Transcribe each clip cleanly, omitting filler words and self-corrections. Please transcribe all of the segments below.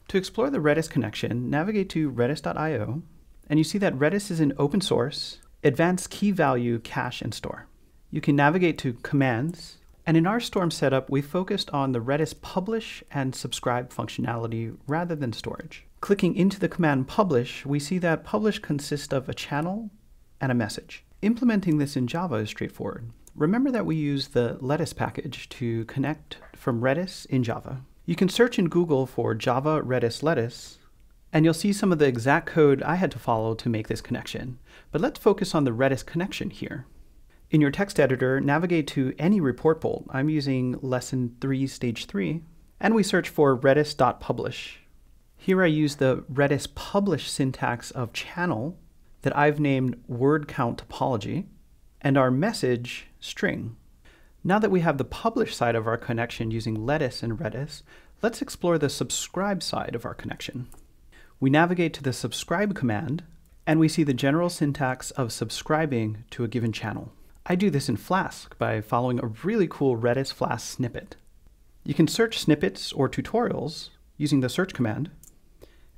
To explore the Redis connection, navigate to redis.io, and you see that Redis is an open source, advanced key value cache and store. You can navigate to commands, and in our Storm setup, we focused on the Redis publish and subscribe functionality rather than storage. Clicking into the command publish, we see that publish consists of a channel and a message. Implementing this in Java is straightforward. Remember that we use the lettuce package to connect from Redis in Java. You can search in Google for Java Redis lettuce, and you'll see some of the exact code I had to follow to make this connection. But let's focus on the Redis connection here. In your text editor, navigate to any report bolt. I'm using Lesson 3, Stage 3, and we search for redis.publish. Here I use the Redis publish syntax of channel that I've named word count topology, and our message string. Now that we have the publish side of our connection using lettuce and Redis, let's explore the subscribe side of our connection. We navigate to the subscribe command, and we see the general syntax of subscribing to a given channel. I do this in Flask by following a really cool Redis Flask snippet. You can search snippets or tutorials using the search command,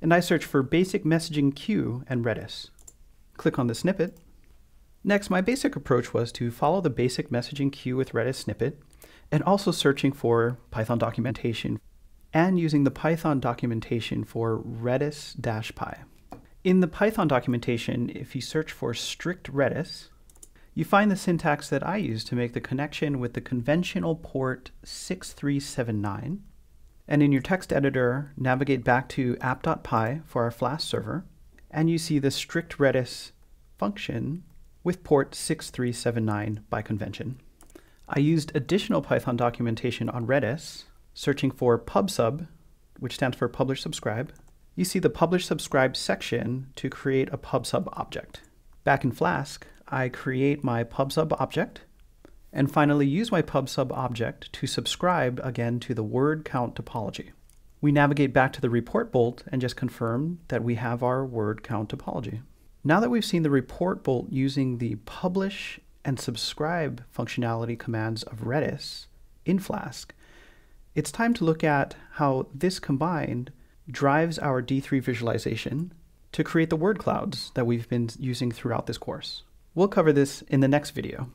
and I search for basic messaging queue and Redis. Click on the snippet. Next, my basic approach was to follow the basic messaging queue with Redis snippet, and also searching for Python documentation, and using the Python documentation for redis-py. In the Python documentation, if you search for strict Redis, you find the syntax that I use to make the connection with the conventional port 6379. And in your text editor, navigate back to app.py for our Flask server, and you see the strict Redis function with port 6379 by convention. I used additional Python documentation on Redis, searching for pub/sub, which stands for publish subscribe. You see the publish subscribe section to create a pub/sub object. Back in Flask, I create my pub/sub object, and finally use my pub/sub object to subscribe again to the word count topology. We navigate back to the report bolt and just confirm that we have our word count topology. Now that we've seen the report bolt using the publish and subscribe functionality commands of Redis in Flask, it's time to look at how this combined drives our D3 visualization to create the word clouds that we've been using throughout this course. We'll cover this in the next video.